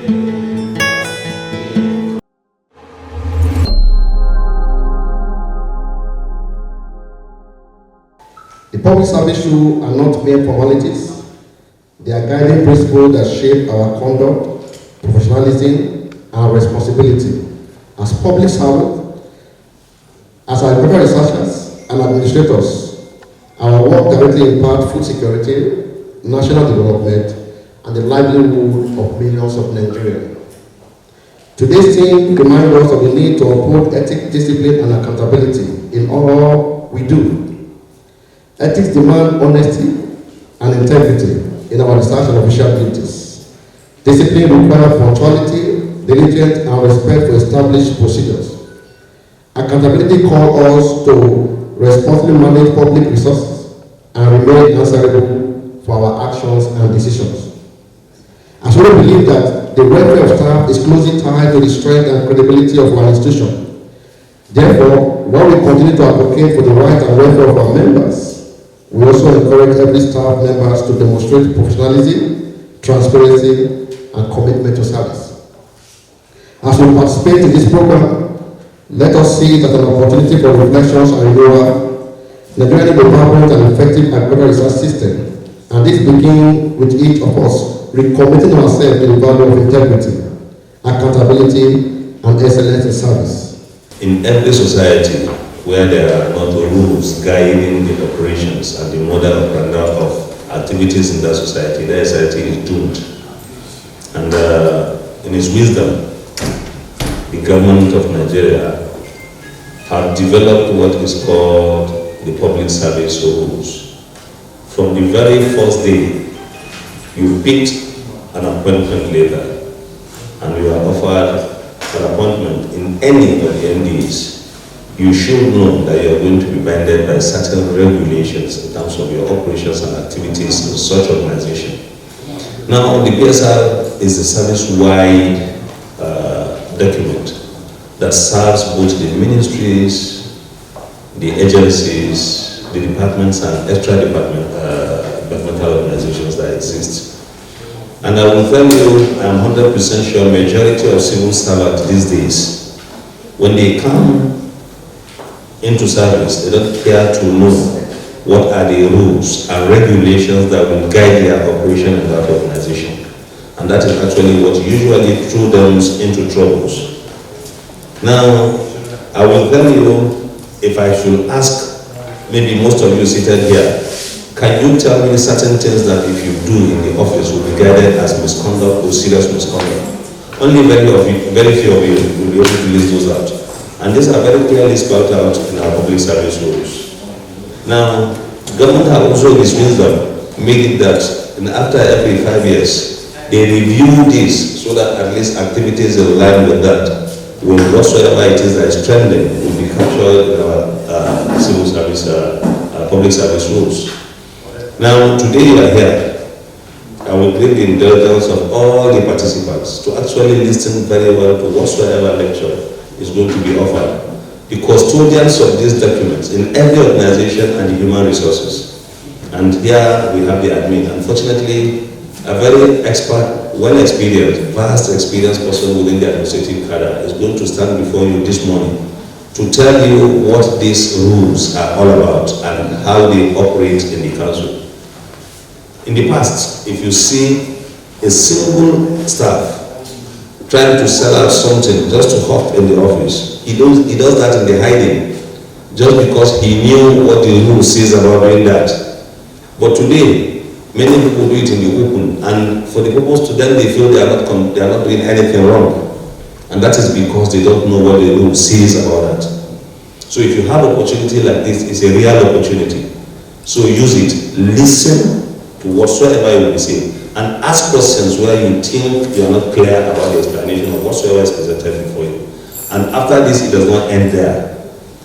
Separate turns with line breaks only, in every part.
The public service rules are not mere formalities. They are guiding principles that shape our conduct, professionalism, and responsibility. As public servants, as agricultural researchers and administrators, our work directly impacts food security, national development, and the livelihood of millions of Nigerians. Today's theme reminds us of the need to uphold ethics, discipline, and accountability in all we do. Ethics demand honesty and integrity in our research and official duties. Discipline requires punctuality, diligence, and respect for established procedures. Accountability calls us to responsibly manage public resources and remain answerable for our actions and decisions. Asuri believe that the welfare of staff is closely tied to the strength and credibility of our institution. Therefore, while we continue to advocate for the right and welfare of our members, we also encourage every staff members to demonstrate professionalism, transparency, and commitment to service. As we participate in this program, let us see it as an opportunity for reflections and renewal. Nigeria needs a vibrant and effective agricultural research system, and this begins with each of us recommitting ourselves to the value of integrity, accountability, and excellence in service.
In every society where there are not rules guiding the operations and the model of activities in that society is doomed. And in its wisdom, the government of Nigeria have developed what is called the public service rules. From the very first day, you picked an appointment letter and you are offered an appointment in any of the MDs. You should know that you are going to be bounded by certain regulations in terms of your operations and activities in such organization. Now, the PSR is a service-wide document that serves both the ministries, the agencies, the departments, and extra-departmental organizations that exist. And I will tell you, I am 100% sure majority of civil servants these days, when they come into service, they don't care to know what are the rules and regulations that will guide their operation in that organization. And that is actually what usually threw them into troubles. Now, I will tell you, if I should ask maybe most of you seated here, can you tell me certain things that if you do in the office will be guided as misconduct or serious misconduct? Only very few of you will be able to list those out. And these are very clearly spelled out in our public service rules. Now, government has also in its wisdom made it that after every 5 years, they review this so that at least activities in line with that, with whatsoever it is that is trending, will be captured in our civil service, public service rules. Now, today you are here. I will bring the indulgence of all the participants to actually listen very well to whatsoever lecture is going to be offered. The custodians of these documents in every organization and the human resources. And here we have the admin. Unfortunately, a very expert, well-experienced, vast experienced person within the administrative cadre is going to stand before you this morning to tell you what these rules are all about and how they operate in the council. In the past, if you see a single staff trying to sell out something just to hawk in the office, he does that in the hiding, just because he knew what the rule says about doing that. But today, many people do it in the open, and for the purpose to them, they feel they are not doing anything wrong. And that is because they don't know what the rule says about that. So if you have an opportunity like this, it's a real opportunity. So use it, listen to whatsoever you will be saying, and ask questions where you think you are not clear about the explanation of whatsoever is presented before you. And after this, it does not end there.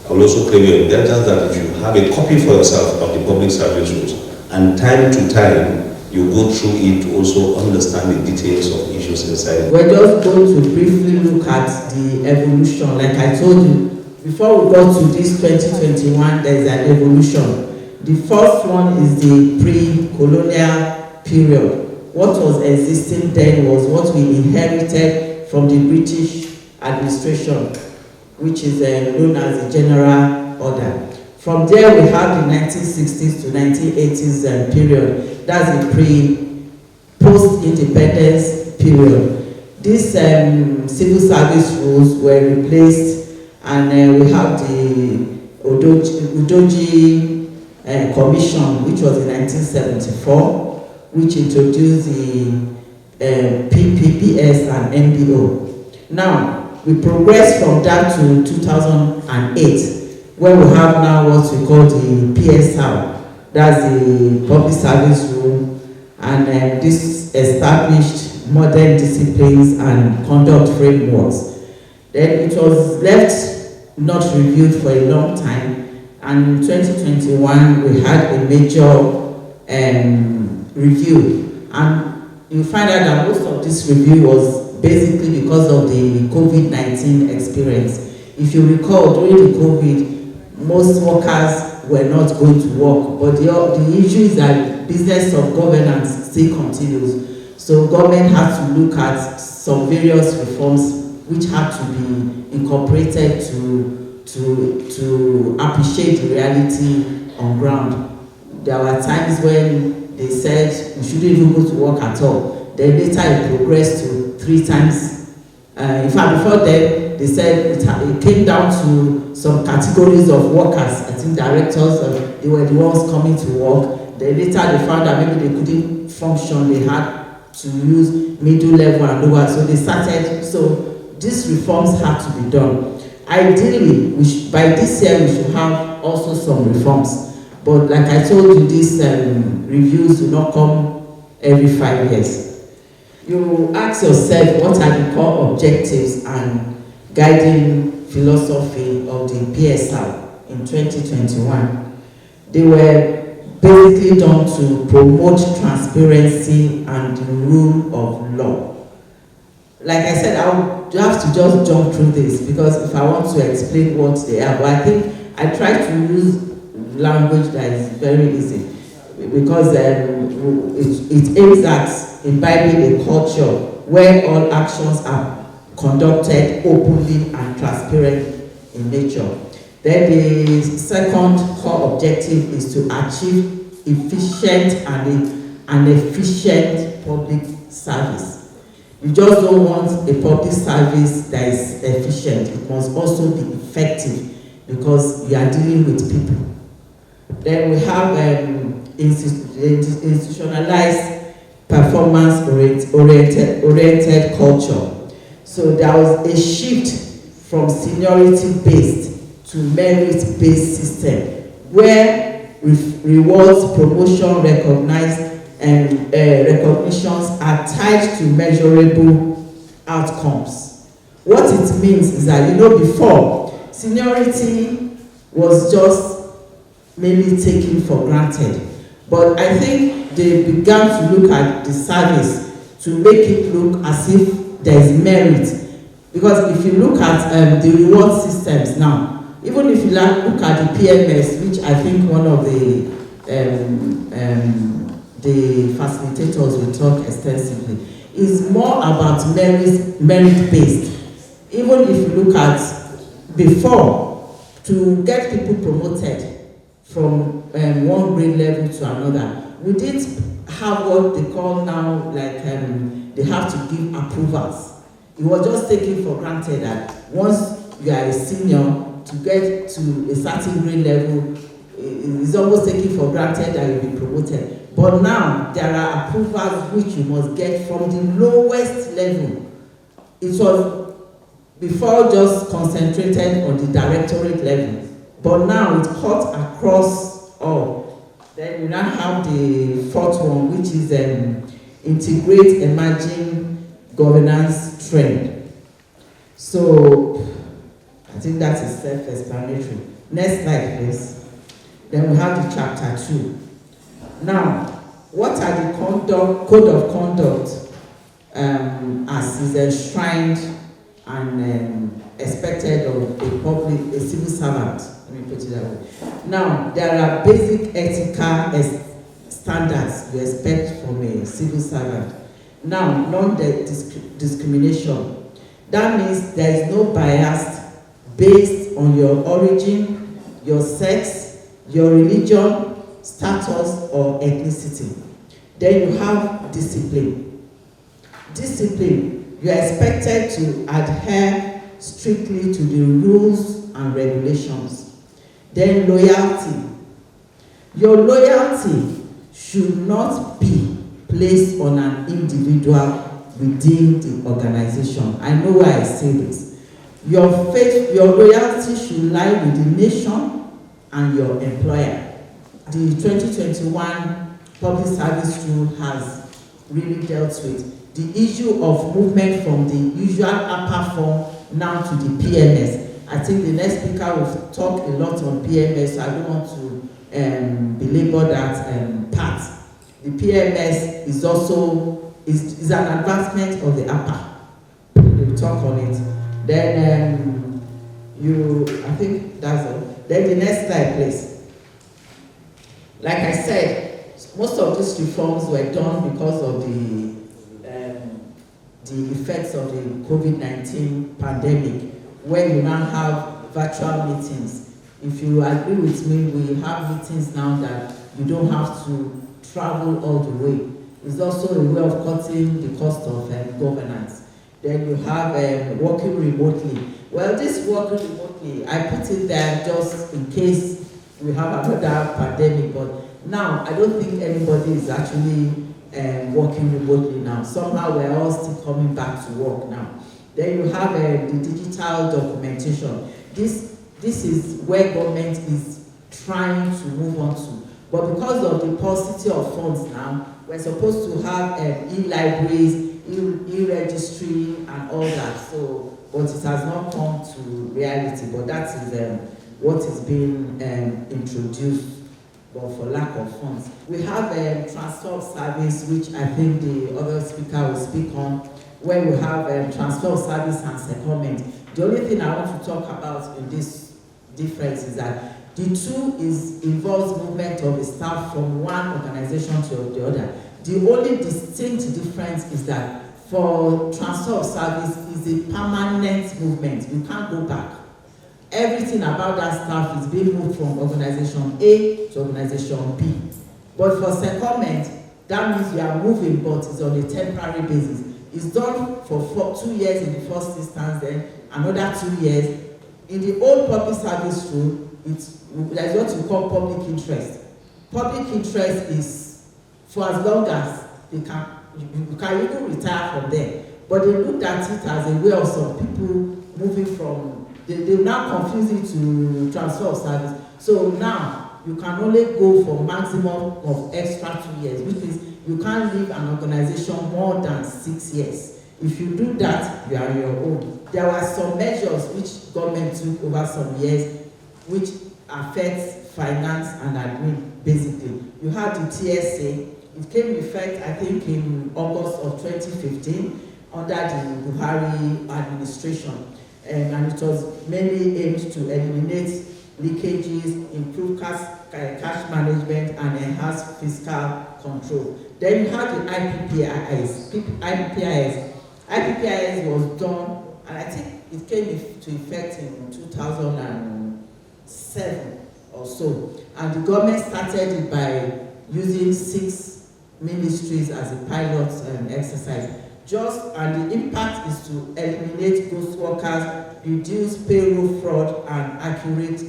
I will also claim your indulgence that if you have a copy for yourself of the public service rules, and time to time, you go through it to also understand the details of issues inside.
We're just going to briefly look at the evolution. Like I told you, before we got to this 2021, there is an evolution. The first one is the pre-colonial period, what was existing then was what we inherited from the British administration, which is known as the General Order. From there, we have the 1960s to 1980s period. That's the post-independence period. These civil service rules were replaced, and we have the Udoji Commission, which was in 1974, which introduced the PPPS and MBO. Now, we progressed from that to 2008, where we have now what we call the PSR, that's the Public Service Rule, and this established modern disciplines and conduct frameworks. Then it was left not reviewed for a long time, and in 2021 we had a major review, and you find out that most of this review was basically because of the COVID-19 experience. If you recall, during the COVID, most workers were not going to work, but the issue is that business of governance still continues. So government had to look at some various reforms which had to be incorporated to appreciate the reality on ground. There were times when they said we shouldn't even go to work at all. Then later it progressed to 3 times. In fact, before then, they said it came down to some categories of workers. I think directors, they were the ones coming to work. Then later they found that maybe they couldn't function. They had to use middle level and lower. So they started. So these reforms had to be done. Ideally, by this year we should have also some reforms. But like I told you, these reviews do not come every 5 years. You ask yourself, what are the core objectives and guiding philosophy of the PSR in 2021? They were basically done to promote transparency and the rule of law. Like I said, I would have to just jump through this because if I want to explain what they are, but I think I try to use language that is very easy because it aims at imbibing a culture where all actions are conducted openly and transparent in nature. Then the second core objective is to achieve efficient and efficient public service. You just don't want a public service that is efficient. It must also be effective because you are dealing with people. Then we have institutionalized performance-oriented culture. So there was a shift from seniority-based to merit-based system where rewards, promotion, recognitions are tied to measurable outcomes. What it means is that, before, seniority was just mainly taken for granted. But I think they began to look at the service to make it look as if there is merit. Because if you look at the reward systems now, even if you look at the PMS, which I think one of the facilitators will talk extensively, is more about merit-based. Even if you look at before, to get people promoted from one grade level to another, we didn't have what they call now, like they have to give approvals. It was just taken for granted that once you are a senior, to get to a certain grade level, it's almost taken for granted that you'll be promoted. But now, there are approvals which you must get from the lowest level. It was before just concentrated on the directorate level. But now it's cut across all. Then you now have the fourth one, which is integrate emerging governance trend. So I think that is self-explanatory. Next slide, please. Then we have the chapter 2. Now, what are the code of conduct as is enshrined and expected of a civil servant? Let me put it that way. Now, there are basic ethical standards you expect from a civil servant. Now, non-discrimination. That means there is no bias based on your origin, your sex, your religion, status, or ethnicity. Then you have discipline. Discipline, you are expected to adhere strictly to the rules and regulations. Then loyalty. Your loyalty should not be placed on an individual within the organization. I know why I say this. Your loyalty should lie with the nation and your employer. The 2021 Public Service Rule has really dealt with the issue of movement from the usual upper form now to the PMS. I think the next speaker will talk a lot on PMS, so I don't want to belabor that part. The PMS is also is an advancement of the upper. We'll talk on it. Then I think that's all. Then the next slide, please. Like I said, most of these reforms were done because of the effects of the COVID-19 pandemic, where you now have virtual meetings. If you agree with me, we have meetings now that you don't have to travel all the way. It's also a way of cutting the cost of governance. Then you have working remotely. Well, this working remotely, I put it there just in case we have another pandemic, but now I don't think anybody is actually working remotely now. Somehow we're all still coming back to work now. Then you have the digital documentation. This is where government is trying to move on to. But because of the paucity of funds now, we're supposed to have e-libraries, e-registry, and all that. So, but it has not come to reality. But that is what is being introduced, but for lack of funds. We have transfer of service, which I think the other speaker will speak on, where we have transfer of service and secondment. The only thing I want to talk about in this difference is that the two involves movement of the staff from one organization to the other. The only distinct difference is that for transfer of service is a permanent movement. You can't go back. Everything about that staff is being moved from organization A to organization B. But for secondment, that means you are moving, but it's on a temporary basis. It's done for 2 years in the first instance, then another 2 years. In the old public service rule, there's what we call public interest. Public interest is for as long as you can even retire from there. But they looked at it as a way of some people moving from, they now confuse it to transfer of service. So now you can only go for maximum of extra 2 years, which means you can't leave an organization more than 6 years. If you do that, you are your own. There were some measures which government took over some years, which affects finance and admin, basically. You had the TSA. It came in effect, I think, in August of 2015 under the Buhari administration. And it was mainly aimed to eliminate leakages, improve cash management, and enhance fiscal control. Then you had the IPPIS. IPPIS was done, and I think it came into effect in 2007 or so. And the government started it by using 6 ministries as a pilot exercise. And the impact is to eliminate ghost workers, reduce payroll fraud, and accurate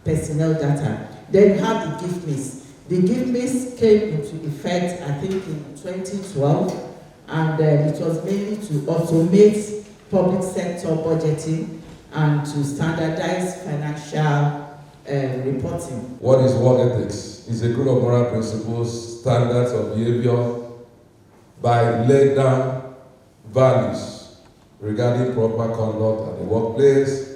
personnel data. Then you have the gift miss. The gift miss came into effect, I think, in 2012, and it was mainly to automate public sector budgeting and to standardize financial reporting.
What is work ethics? It's a group of moral principles, standards of behavior by laid down values regarding proper conduct at the workplace.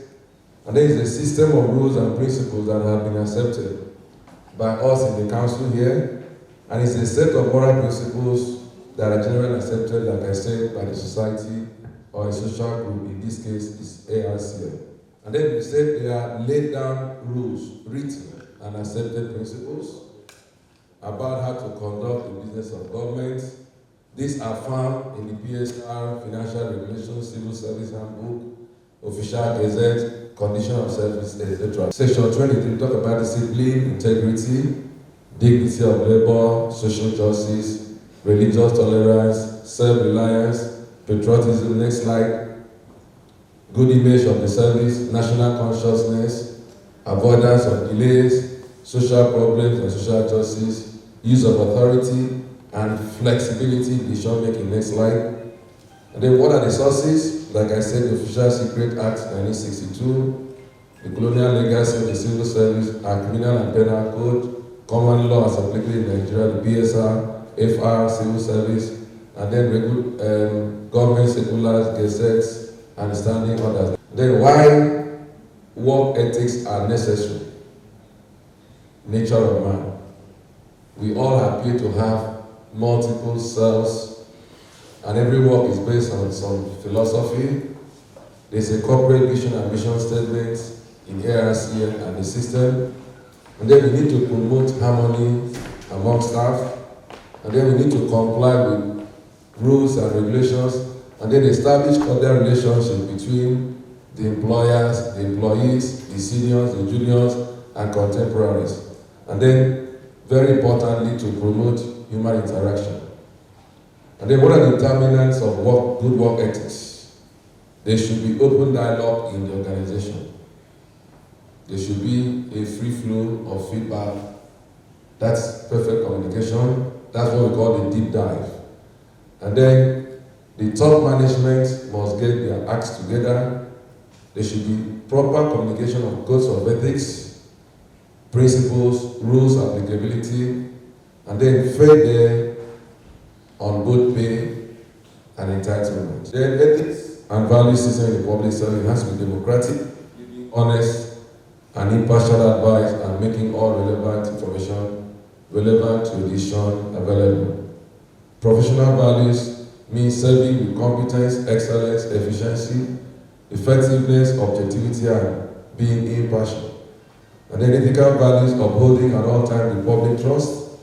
And there is a system of rules and principles that have been accepted by us in the council here. And it's a set of moral principles that are generally accepted, like I said, by the society or a social group. In this case, is ARCL. And then we said there are laid down rules, written and accepted principles. about how to conduct the business of government. These are found in the PSR, Financial Regulations, Civil Service Handbook, Official Gazette, Condition of Service, etc. Section 23 talk about discipline, integrity, dignity of labor, social justice, religious tolerance, self-reliance, patriotism, next slide, good image of the service, national consciousness, avoidance of delays, social problems and social justice, use of authority, and flexibility in decision-making. Next slide. And then what are the sources? Like I said, the Official Secret Act 1962, the Colonial Legacy of the Civil Service, our Criminal and Penal Code, common law as applicable in Nigeria, the PSR, FR, Civil Service, and then government circulars, gazettes, and standing orders. Then why work ethics are necessary? Nature of man. We all appear to have multiple selves, and every work is based on some philosophy. There's a corporate vision and mission statement in ARC and the system, and then we need to promote harmony among staff, and then we need to comply with rules and regulations, and then establish cordial relationship between the employers, the employees, the seniors, the juniors, and contemporaries. And then, very importantly, to promote human interaction. And then what are the determinants of good work ethics? There should be open dialogue in the organization. There should be a free flow of feedback. That's perfect communication. That's what we call the deep dive. And then the top management must get their acts together. There should be proper communication of codes of ethics, principles, rules, applicability, and then fair there on both pay and entitlement. Then ethics and value system in the public service has to be democratic, honest, and impartial advice, and making all relevant information relevant to the decision available. Professional values means serving with competence, excellence, efficiency, effectiveness, objectivity, and being impartial. And then ethical values upholding at all times the public trust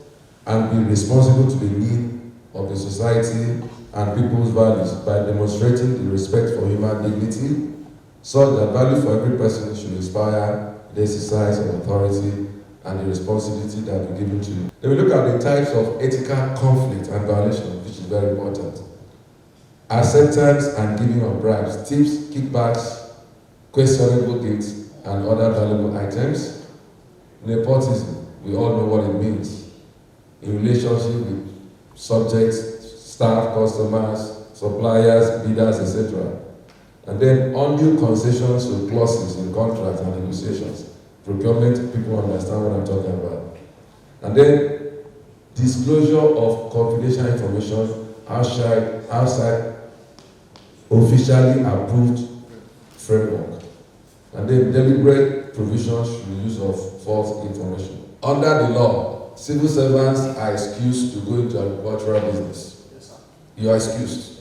and be responsible to the need of the society and people's values by demonstrating the respect for human dignity, such that value for every person should inspire the exercise of authority and the responsibility that we given to you. Then we look at the types of ethical conflict and violation, which is very important. Acceptance and giving of bribes, tips, kickbacks, questionable gifts, and other valuable items. Nepotism, we all know what it means. In relationship with subjects, staff, customers, suppliers, bidders, etc. And then undue concessions to clauses in contracts and negotiations. Procurement, people understand what I'm talking about. And then disclosure of confidential information outside officially approved framework. And then deliberate provisions for the use of false information. Under the law, civil servants are excused to go into agricultural business. You are excused,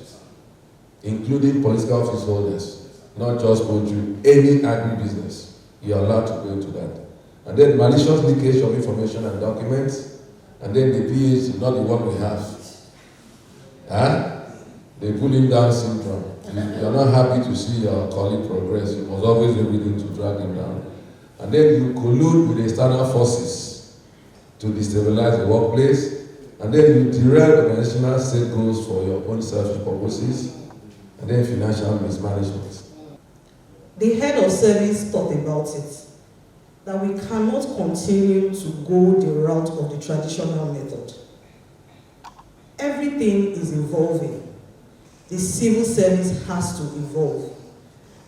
including political office holders, not just poultry, any agri-business. You are allowed to go into that. And then malicious leakage of information and documents, and then the PH, not the one we have. They pull him down syndrome. You are not happy to see your colleague progress. You must always be willing to drag him down. And then you collude with external forces to destabilize the workplace. And then you derail organizational set goals for your own selfish purposes. And then financial mismanagement.
The head of service thought about it, that we cannot continue to go the route of the traditional method. Everything is evolving. The civil service has to evolve.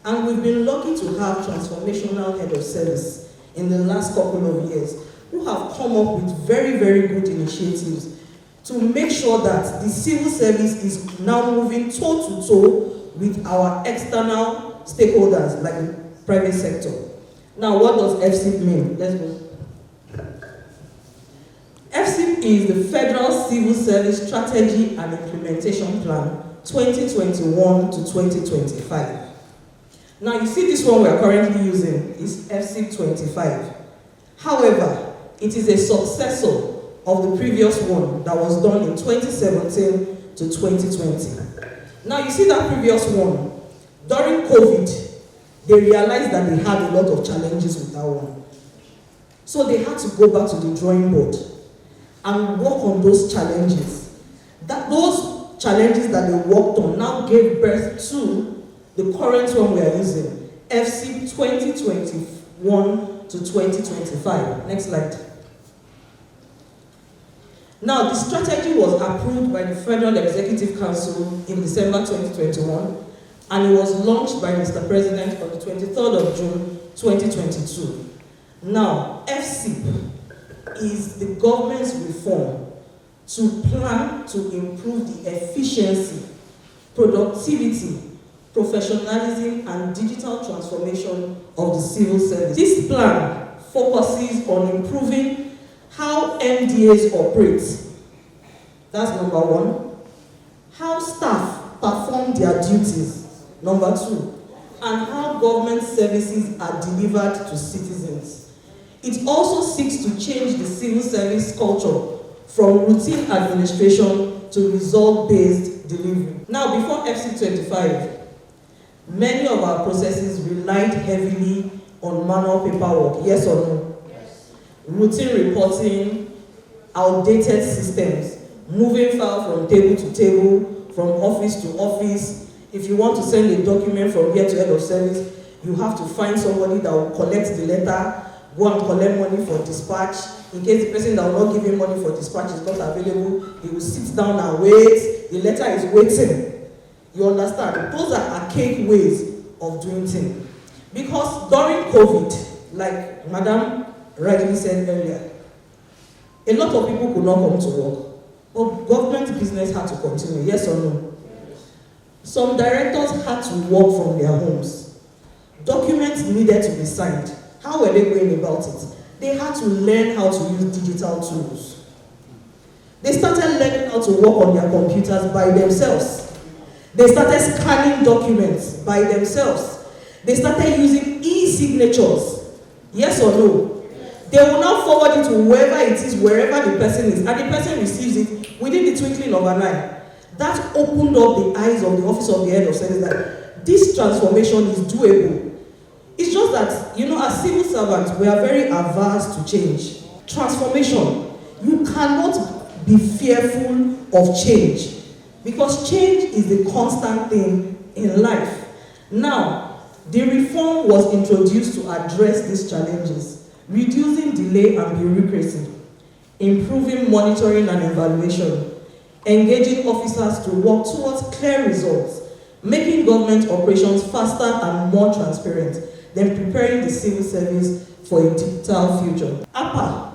And we've been lucky to have transformational head of service in the last couple of years who have come up with very, very good initiatives to make sure that the civil service is now moving toe-to-toe with our external stakeholders like the private sector. Now, what does FCIP mean? Let's go. FCIP is the Federal Civil Service Strategy and Implementation Plan 2021 to 2025. Now, you see this one we are currently using is FCIP 25. However, it is a successor of the previous one that was done in 2017 to 2020. Now you see that previous one, during COVID, they realized that they had a lot of challenges with that one. So they had to go back to the drawing board and work on those challenges. Those challenges that they worked on now gave birth to the current one we are using, FC 2021 to 2025. Next slide. Now, the strategy was approved by the Federal Executive Council in December 2021, and it was launched by Mr. President on the 23rd of June 2022. Now, FCIP is the government's reform to plan to improve the efficiency, productivity, professionalism, and digital transformation of the civil service. This plan focuses on improving how MDAs operate. That's number one. How staff perform their duties. Number two. And how government services are delivered to citizens. It also seeks to change the civil service culture from routine administration to result-based delivery. Now, before FC25, many of our processes relied heavily on manual paperwork. Yes or no? Routine reporting, outdated systems, moving files from table to table, from office to office. If you want to send a document from here to head of service, you have to find somebody that will collect the letter, go and collect money for dispatch. In case the person that will not give him money for dispatch is not available, he will sit down and wait. The letter is waiting. You understand? Those are archaic ways of doing things. Because during COVID, like Madam rightly said earlier, a lot of people could not come to work, but government business had to continue. Yes or no? Yes. Some directors had to work from their homes. Documents needed to be signed. How were they going about it? They had to learn how to use digital tools. They started learning how to work on their computers by themselves. They started scanning documents by themselves. They started using e-signatures. Yes or no? They will now forward it to whoever it is, wherever the person is, and the person receives it within the twinkling of an eye. That opened up the eyes of the office of the head of service that this transformation is doable. It's just that, as civil servants, we are very averse to change. Transformation, you cannot be fearful of change because change is the constant thing in life. Now, the reform was introduced to address these challenges, reducing delay and bureaucracy, improving monitoring and evaluation, engaging officers to work towards clear results, making government operations faster and more transparent, then preparing the civil service for a digital future. APA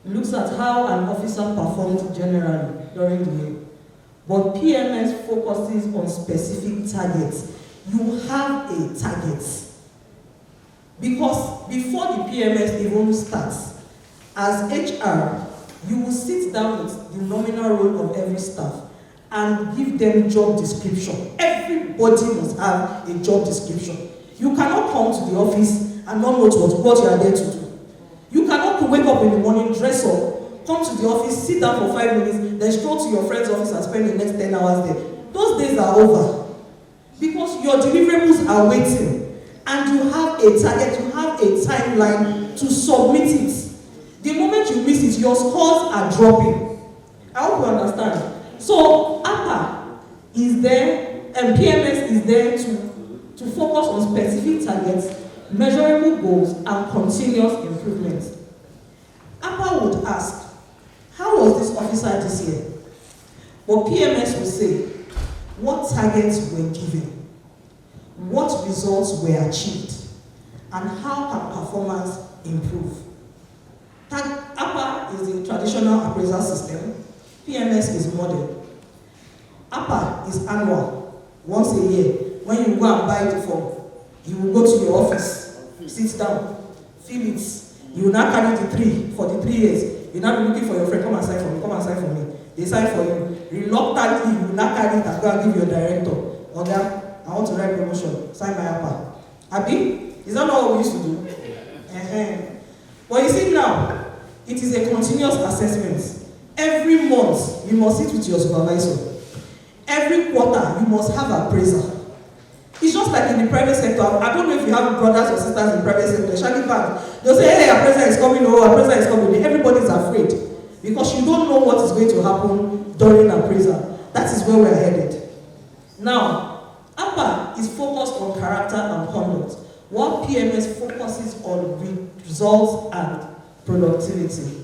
looks at how an officer performed generally during the year, but PMS focuses on specific targets. You have a target. Because before the PMS even starts, as HR, you will sit down with the nominal role of every staff and give them job description. Everybody must have a job description. You cannot come to the office and not know what you are there to do. You cannot wake up in the morning, dress up, come to the office, sit down for 5 minutes, then stroll to your friend's office and spend the next 10 hours there. Those days are over. Because your deliverables are waiting. And you have a target, you have a timeline to submit it. The moment you miss it, your scores are dropping. I hope you understand. So APA is there, and PMS is there to focus on specific targets, measurable goals, and continuous improvement. APA would ask, how was this officer this year? But PMS will say, what targets were given? What results were achieved? And how can performance improve? APA is the traditional appraisal system. PMS is model. APA is annual, once a year. When you go and buy the form, you will go to your office, sit down, fill it. You will now carry the 3 for the 3 years. You will now be looking for your friend, come and sign for me, come and sign for me. They sign for you. Reluctantly, you will now carry it and go and give your director. Oga, I want to write promotion, sign my APA. Abi? Is that not what we used to do? But you see now, it is a continuous assessment. Every month, you must sit with your supervisor. Every quarter, you must have appraisal. It's just like in the private sector. I don't know if you have brothers or sisters in the private sector. Shaggy bank, they'll say, hey, appraiser is coming, oh, appraiser is coming. Everybody's afraid because you don't know what is going to happen during appraisal. That is where we're headed. Now, APA is focused on character and conduct, while PMS focuses on results and productivity.